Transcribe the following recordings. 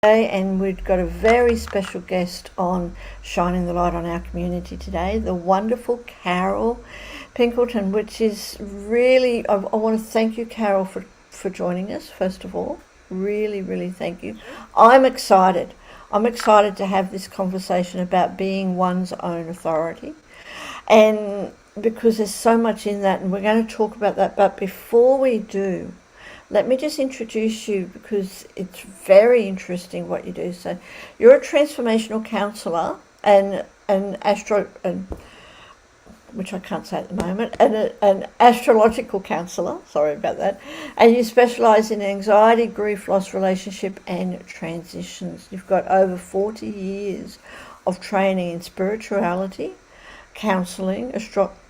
And we've got a very special guest on shining the light on our community today, the wonderful Carol Pilkington, which is really, I want to thank you, Carol, for joining us, first of all. Really, really thank you. I'm excited. I'm excited to have this conversation about being one's own authority. And because there's so much in that, and we're going to talk about that. But before we do, let me just introduce you because it's very interesting what you do. So, you're a transformational counsellor and an which I can't say at the moment, and an astrological counsellor. Sorry about that. And you specialise in anxiety, grief, loss, relationship, and transitions. You've got over 40 years of training in spirituality, counselling,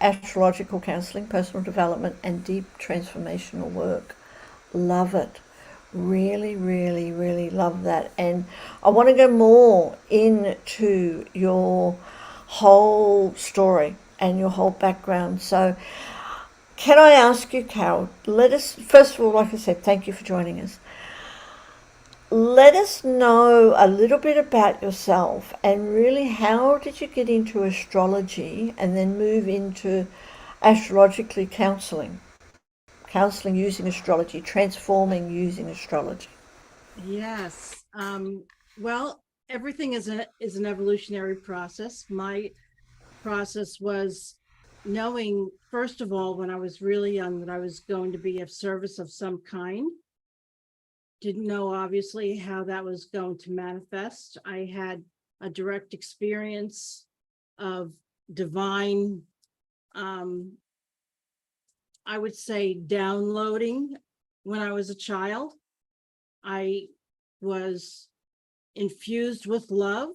astrological counselling, personal development, and deep transformational work. Love it. Really, really, really love that. And I want to go more into your whole story and your whole background. So, can I ask you, Carol, let us, first of all, like I said, thank you for joining us. Let us know a little bit about yourself and really how did you get into astrology and then move into astrologically counseling using astrology, transforming using astrology? Yes. Well, everything is an evolutionary process. My process was knowing, first of all, when I was really young, that I was going to be of service of some kind. Didn't know, obviously, how that was going to manifest. I had a direct experience of divine, I would say, downloading when I was a child. I was infused with love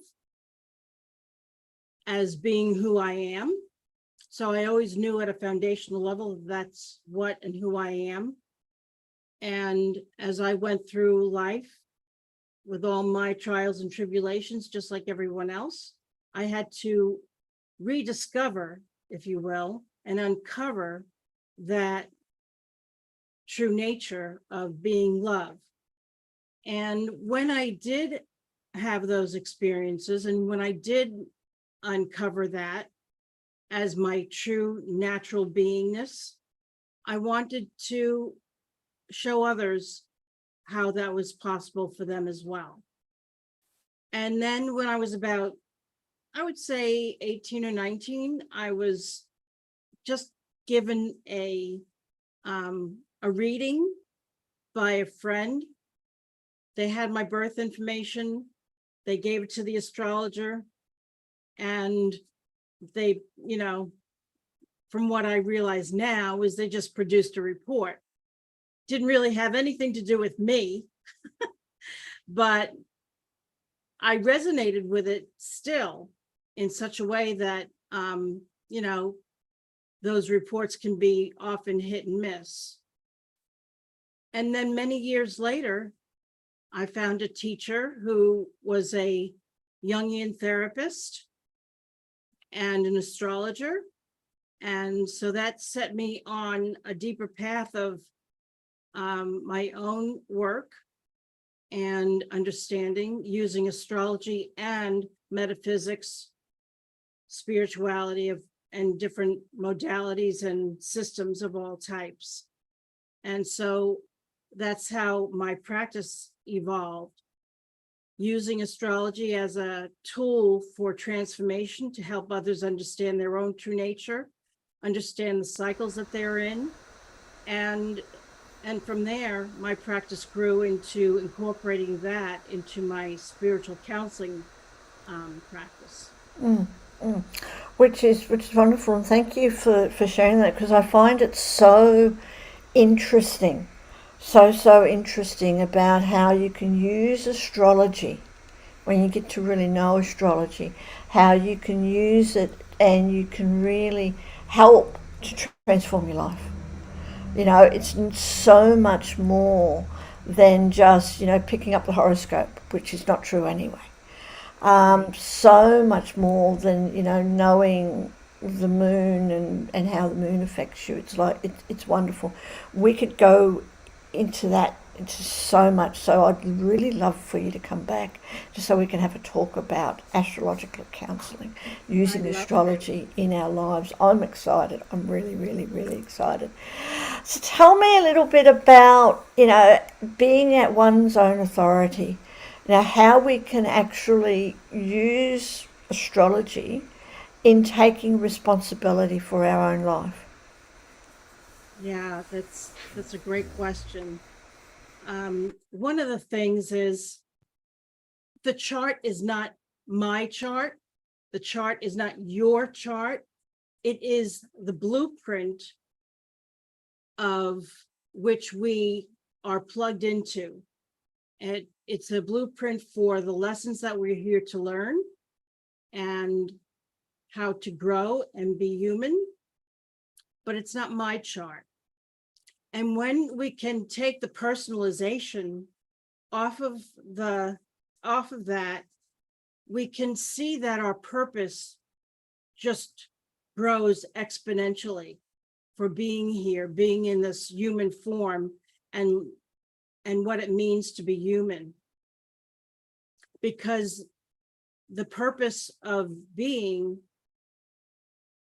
as being who I am. So I always knew at a foundational level that's what and who I am. And as I went through life with all my trials and tribulations, just like everyone else, I had to rediscover, if you will, and uncover that true nature of being love. And when I did have those experiences, and when I did uncover that as my true natural beingness, I wanted to show others how that was possible for them as well. And then when I was about, I would say 18 or 19, I was just given a reading by a friend. They had my birth information. They gave it to the astrologer, and they, from what I realize now, is they just produced a report. Didn't really have anything to do with me, but I resonated with it still in such a way that, those reports can be often hit and miss. And then many years later, I found a teacher who was a Jungian therapist and an astrologer. And so that set me on a deeper path of my own work and understanding using astrology and metaphysics, spirituality and different modalities and systems of all types. And so that's how my practice evolved, using astrology as a tool for transformation to help others understand their own true nature, understand the cycles that they're in. And from there, my practice grew into incorporating that into my spiritual counseling practice. Which is wonderful, and thank you for sharing that, because I find it so interesting, so interesting about how you can use astrology when you get to really know astrology, how you can use it and you can really help to transform your life. It's so much more than just, picking up the horoscope, which is not true anyway. So much more than, knowing the moon and how the moon affects you. It's like, it's wonderful. We could go into that It's just so much. So I'd really love for you to come back just so we can have a talk about astrological counselling, I using love astrology in our lives. I'm excited. I'm really, really, really excited. So tell me a little bit about, being at one's own authority. How we can actually use astrology in taking responsibility for our own life. Yeah, that's a great question. One of the things is the chart is not my chart. The chart is not your chart. It is the blueprint of which we are plugged into. And it's a blueprint for the lessons that we're here to learn and how to grow and be human, but it's not my chart. And when we can take the personalization off of that, we can see that our purpose just grows exponentially for being here, being in this human form, and what it means to be human. Because the purpose of being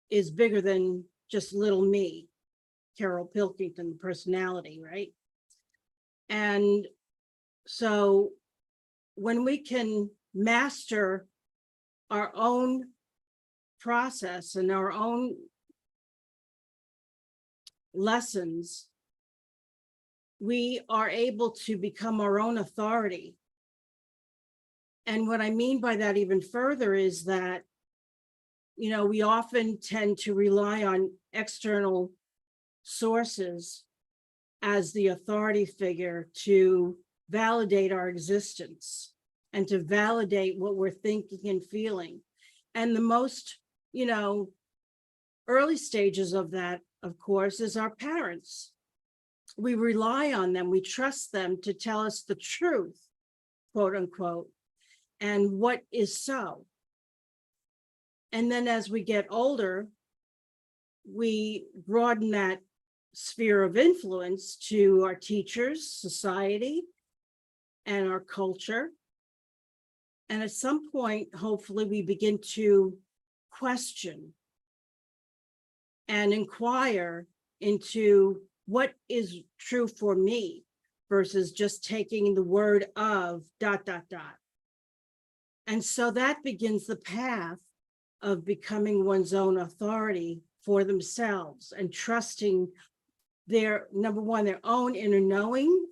is bigger than just little me, Carol Pilkington, the personality, right? And so when we can master our own process and our own lessons, we are able to become our own authority. And what I mean by that even further is that, we often tend to rely on external sources as the authority figure to validate our existence and to validate what we're thinking and feeling. And the most, early stages of that, of course, is our parents. We rely on them, we trust them to tell us the truth, quote unquote, and what is so. And then as we get older, we broaden that sphere of influence to our teachers, society, and our culture. And at some point, hopefully, we begin to question and inquire into what is true for me versus just taking the word of ... And so that begins the path of becoming one's own authority for themselves and trusting their, number one, their own inner knowing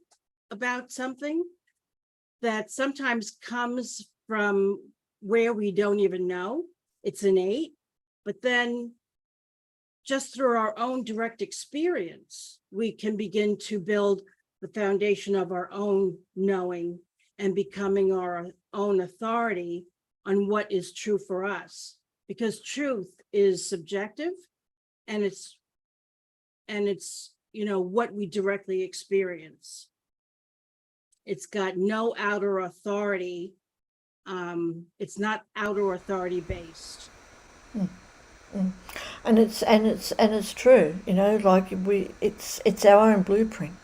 about something that sometimes comes from where we don't even know. It's innate, but then just through our own direct experience, we can begin to build the foundation of our own knowing and becoming our own authority on what is true for us. Because truth is subjective, and it's what we directly experience. It's got no outer authority. It's not outer authority based. And it's true, like it's our own blueprint.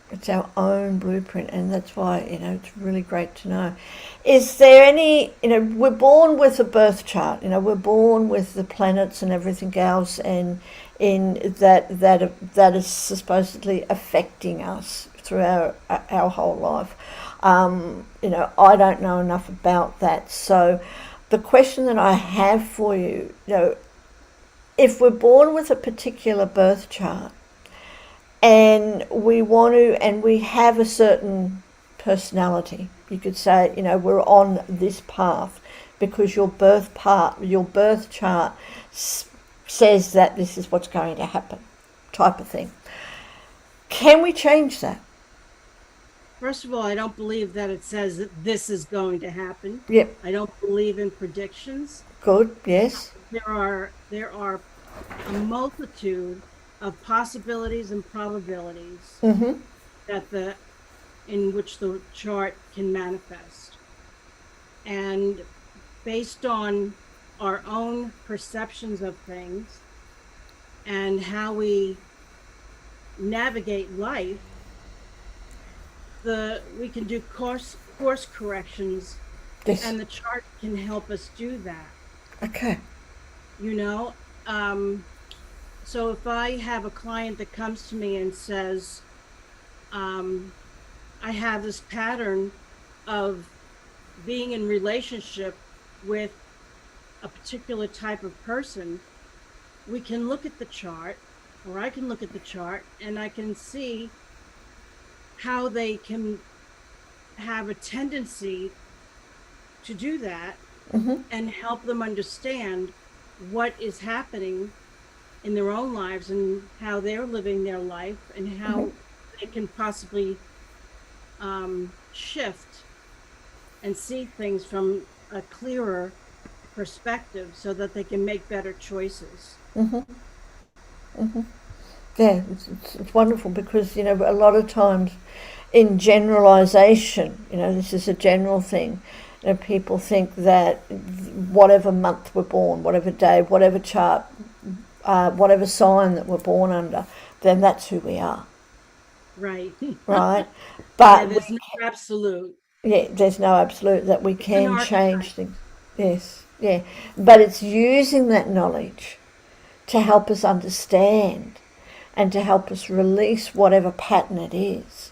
It's our own blueprint, and that's why it's really great to know. Is there any, we're born with a birth chart. We're born with the planets and everything else, and in that is supposedly affecting us through our whole life. I don't know enough about that, so the question that I have for you, if we're born with a particular birth chart and we have a certain personality, you could say, we're on this path because your birth chart says that this is what's going to happen, type of thing. Can we change that? First of all, I don't believe that it says that this is going to happen. Yep. I don't believe in predictions. Good. Yes. There are a multitude of possibilities and probabilities Mm-hmm. that in which the chart can manifest. And based on our own perceptions of things and how we navigate life, we can do course corrections, Yes. and the chart can help us do that, Okay. you know? Um, so if I have a client that comes to me and says, um, I have this pattern of being in relationship with a particular type of person, we can look at the chart, or I can look at the chart, and I can see how they can have a tendency to do that Mm-hmm. and help them understand what is happening in their own lives and how they're living their life and Mm-hmm. how they can possibly shift and see things from a clearer perspective so that they can make better choices. Mm-hmm. Mm-hmm. Yeah, it's wonderful because, a lot of times in generalization, this is a general thing. People think that whatever month we're born, whatever day, whatever chart, whatever sign that we're born under, then that's who we are, Right. right? Yeah, But there's no absolute. yeah, there's no absolute that we It's an can change archetype. things. Yes, yeah. But it's using that knowledge to help us understand and to help us release whatever pattern it is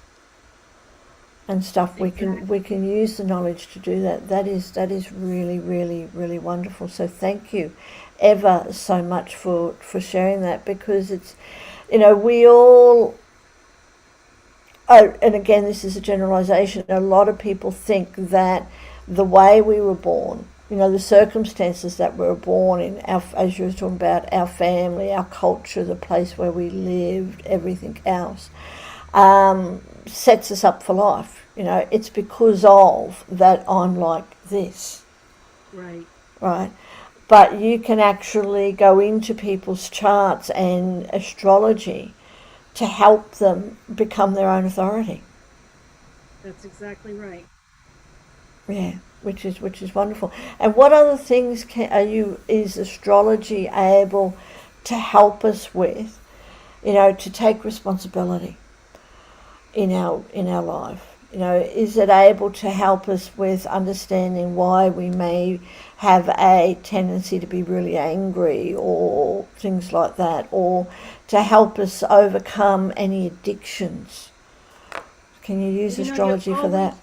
and stuff. We Exactly. can use the knowledge to do that. That is really, really, really wonderful. So thank you ever so much for sharing that, because it's, we all, oh, and again, this is a generalization. A lot of people think that the way we were born, the circumstances that we were born in, as you were talking about, our family, our culture, the place where we lived, everything else, sets us up for life. It's because of that I'm like this, Right. right? But you can actually go into people's charts and astrology to help them become their own authority. That's exactly right. Yeah, which is wonderful. And what other things is astrology able to help us with? To take responsibility in our life. Is it able to help us with understanding why we may have a tendency to be really angry or things like that, or to help us overcome any addictions? Can you use You astrology for that? always,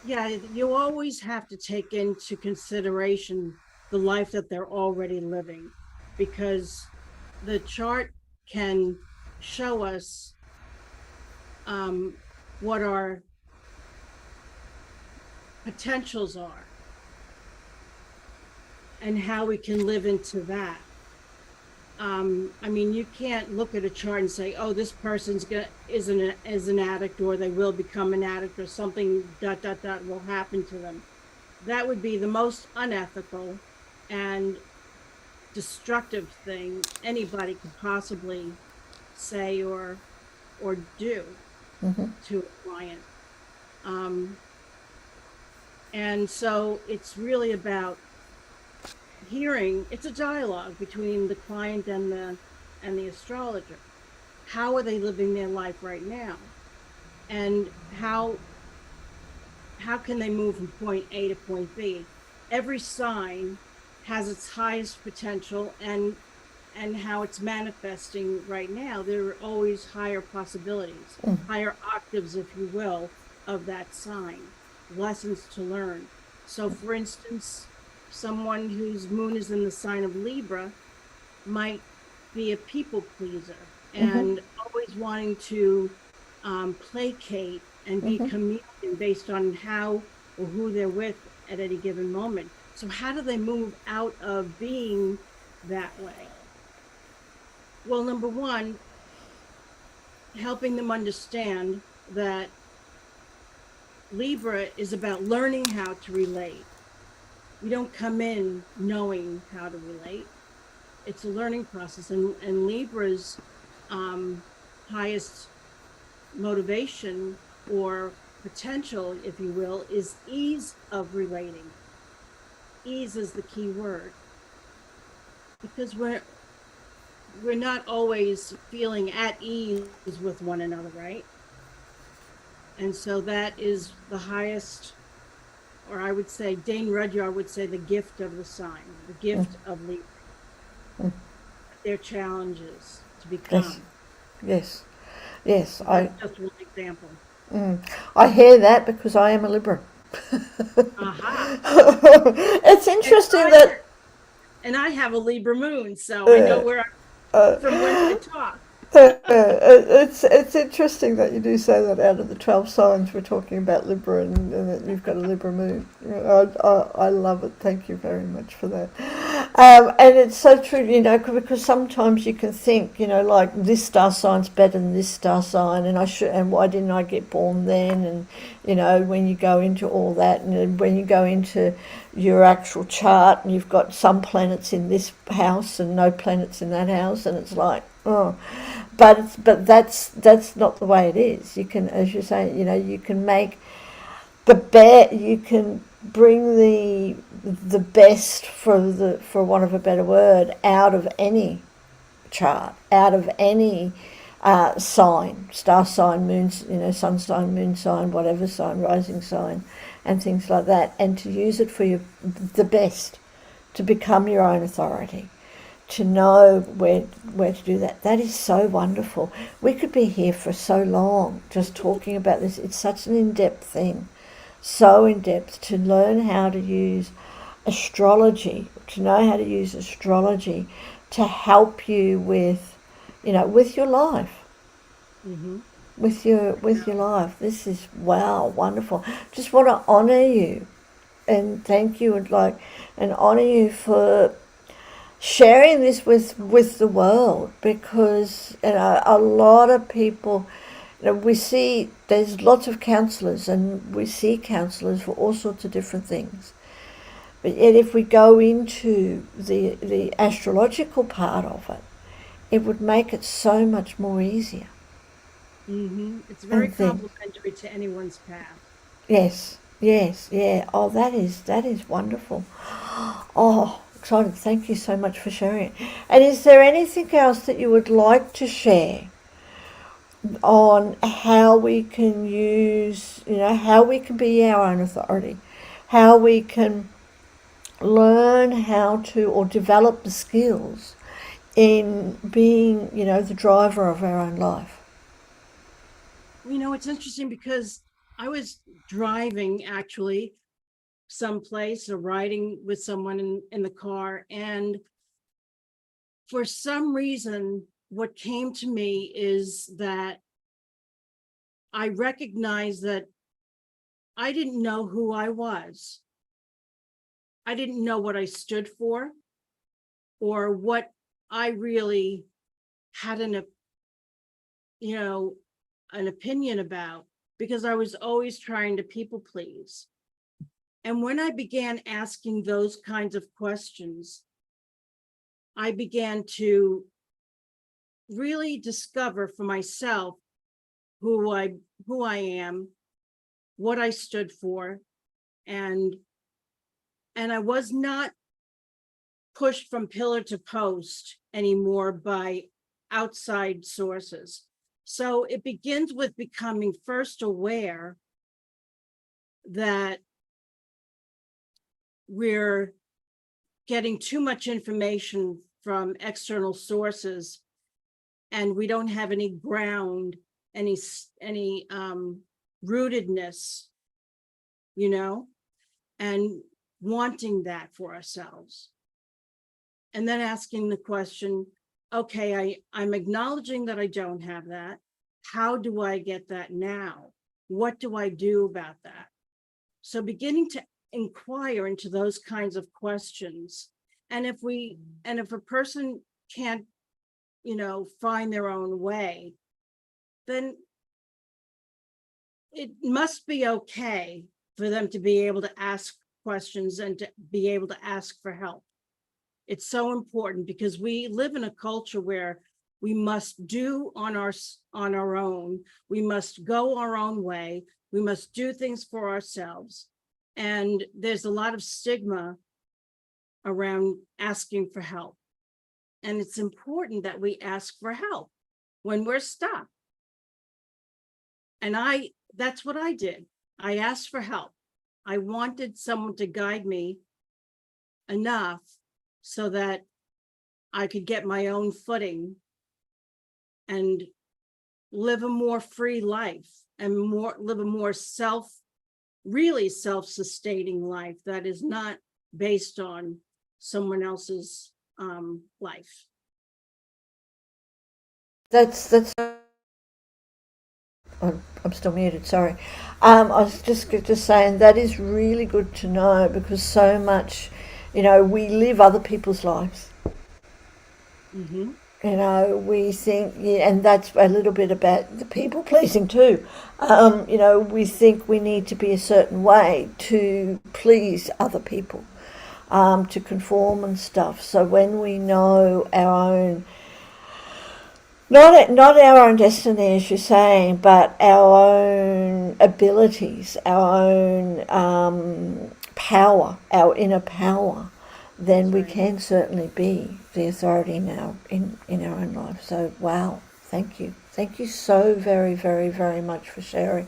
yeah, you always have to take into consideration the life that they're already living, because the chart can show us um, what our potentials are and how we can live into that. I mean, you can't look at a chart and say, "Oh, this person's gonna is an addict, or they will become an addict, or something dot dot dot will happen to them." That would be the most unethical and destructive thing anybody could possibly say or do Mm-hmm. to a client. Um, and so it's really about hearing. It's a dialogue between the client and the astrologer. How are they living their life right now, and how can they move from point A to point B? Every sign has its highest potential, and how it's manifesting right now. There are always higher possibilities, higher octaves, if you will, of that sign, lessons to learn. So, for instance, someone whose moon is in the sign of Libra might be a people pleaser Mm-hmm. and always wanting to placate and be Mm-hmm. chameleon based on how or who they're with at any given moment. So, how do they move out of being that way? Well, number one, helping them understand that Libra is about learning how to relate. We don't come in knowing how to relate. It's a learning process, and Libra's um, highest motivation or potential, if you will, is ease of relating. Ease is the key word, because we're not always feeling at ease with one another, right? And so that is the highest, or I would say, Dane Rudyard would say, the gift of the sign, the gift of Libra, their challenges to Yes, become. yes, yes. So that's just one example. I hear that because I am a Libra. Aha. It's And interesting I that and I have a Libra moon, so I know uh, where uh, from whence I talk. it's interesting that you do say that out of the 12 signs we're talking about Libra and that you've got a Libra moon. I love it. Thank you very much for that. And it's so true, because sometimes you can think, like this star sign's better than this star sign, and why didn't I get born then? And when you go into all that, and then when you go into your actual chart, and you've got some planets in this house and no planets in that house, and it's like, oh, but that's not the way it is. You can, as you say, you can make you can bring the best, for want of a better word, out of any chart, out of any sign, star sign, moon, sun sign, moon sign, whatever sign, rising sign, and things like that, and to use it for the best, to become your own authority, to know where to do that. That is so wonderful. We could be here for so long just talking about this. It's such an in-depth thing, so in-depth, to learn how to use astrology, to know how to use astrology to help you with your life, Hmm. with your life. This is, wow, wonderful. Just want to honor you and thank you, and honor you for sharing this with the world, because a lot of people, we see there's lots of counselors, and we see counselors for all sorts of different things, but yet if we go into the astrological part of it, it would make it so much more easier. It's very And then, complementary to anyone's path. yes, yes, yeah. Oh, that is wonderful. Oh, excited. Thank you so much for sharing it. And is there anything else that you would like to share on how we can use, how we can be our own authority, how we can learn how to, or develop the skills in being, the driver of our own life? It's interesting because I was driving actually someplace or riding with someone in the car. And for some reason, what came to me is that I recognized that I didn't know who I was. I didn't know what I stood for or what I really had you know, an opinion about, because I was always trying to people please. And when I began asking those kinds of questions, I began to really discover for myself who I am, what I stood for, and I was not pushed from pillar to post anymore by outside sources. So it begins with becoming first aware that we're getting too much information from external sources and we don't have any ground, any rootedness, you know, and wanting that for ourselves. And then asking the question, okay, I'm acknowledging that I don't have that. How do I get that now? What do I do about that? So beginning to inquire into those kinds of questions. And if a person can't, find their own way, then it must be okay for them to be able to ask questions and to be able to ask for help. It's so important because we live in a culture where we must do on our own. We must go our own way. We must do things for ourselves. And there's a lot of stigma around asking for help. And it's important that we ask for help when we're stuck. And that's what I did. I asked for help. I wanted someone to guide me enough so that I could get my own footing and live a more free life and live a more really self-sustaining life that is not based on someone else's life. That's I'm still muted, sorry. I was just saying that is really good to know, because so much, we live other people's lives. Mm-hmm. We think, yeah, and that's a little bit about the people pleasing too. We think we need to be a certain way to please other people, to conform and stuff. So when we know our own, not our own destiny, as you're saying, but our own abilities, our own power, our inner power, then we can certainly be the authority in our own life. So wow, thank you so very, very, very much for sharing.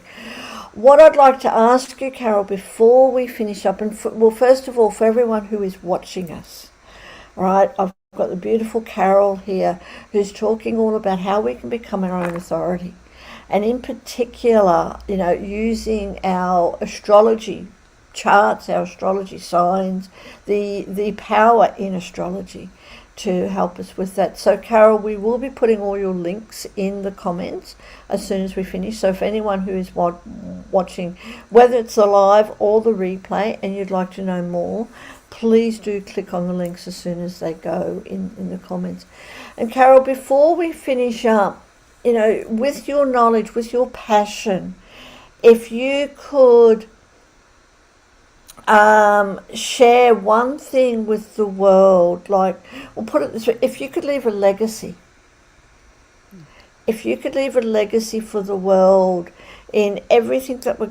What I'd like to ask you, Carol, before we finish up, and first of all, for everyone who is watching us, right, I've got the beautiful Carol here who's talking all about how we can become our own authority, and in particular, using our astrology charts, our astrology signs, the power in astrology to help us with that. So Carol, we will be putting all your links in the comments as soon as we finish. So if anyone who is watching, whether it's the live or the replay, and you'd like to know more, please do click on the links as soon as they go in the comments. And Carol, before we finish up, with your knowledge, with your passion, if you could share one thing with the world, like, we'll put it this way, if you could leave a legacy for the world in everything that we're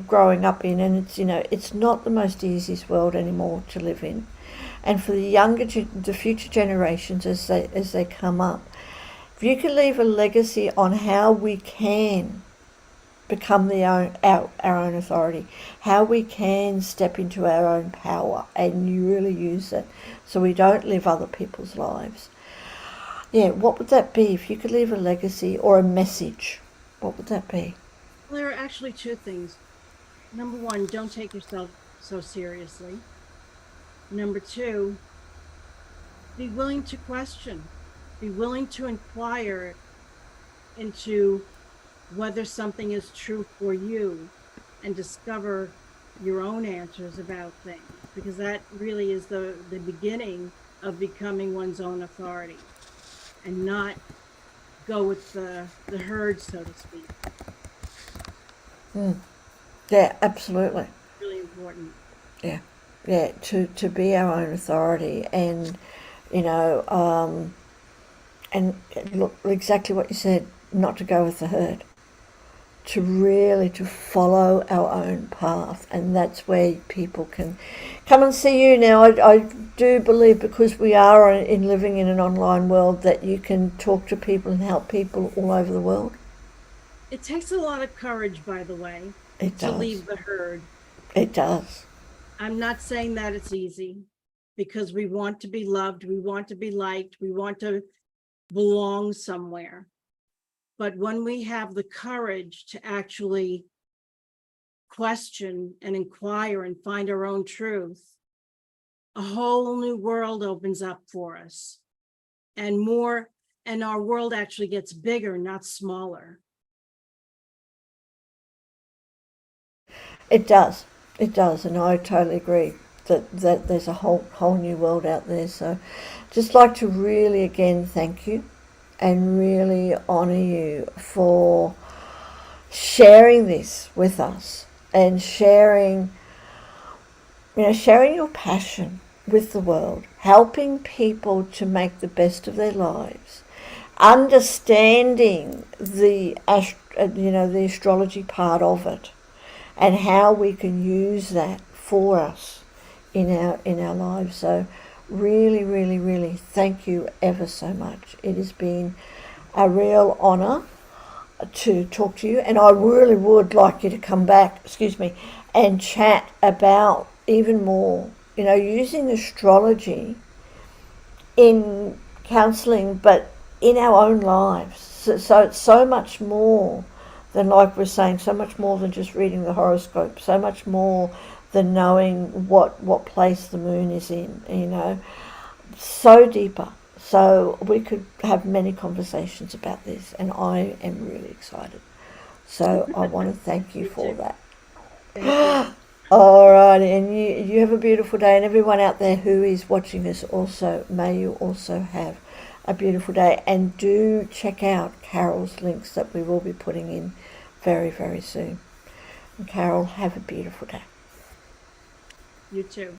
growing up in, and it's not the most easiest world anymore to live in, and for the future generations as they come up, if you could leave a legacy on how we can become our own authority, how we can step into our own power and really use it so we don't live other people's lives. Yeah, what would that be? If you could leave a legacy or a message, what would that be? Well, there are actually two things. Number one, don't take yourself so seriously. Number two, be willing to question, be willing to inquire into whether something is true for you and discover your own answers about things, because that really is the beginning of becoming one's own authority, and not go with the herd, so to speak. Yeah, absolutely. Really important. Yeah, to be our own authority, and and look, exactly what you said, not to go with the herd, to follow our own path. And that's where people can come and see you now. I do believe, because we are living in an online world, that you can talk to people and help people all over the world. It takes a lot of courage, by the way, to leave the herd. It does. I'm not saying that it's easy, because we want to be loved, we want to be liked, we want to belong somewhere. But when we have the courage to actually question and inquire and find our own truth, a whole new world opens up for us, and our world actually gets bigger, not smaller. It does, and I totally agree that there's a whole new world out there. So just like to really again thank you and really honor you for sharing this with us, and sharing your passion with the world, helping people to make the best of their lives, understanding the astrology part of it, and how we can use that for us in our lives. So really, really, really thank you ever so much. It has been a real honor to talk to you, and I really would like you to come back, and chat about even more, using astrology in counselling, but in our own lives. So it's so much more than, like we're saying, so much more than just reading the horoscope, so much more than knowing what place the moon is in, so deeper. So we could have many conversations about this, and I am really excited. So I want to thank you Me for too. that. Thank you. All right, and you have a beautiful day, and everyone out there who is watching us also, may you also have a beautiful day. And do check out Carol's links that we will be putting in very, very soon. And Carol, have a beautiful day. You too.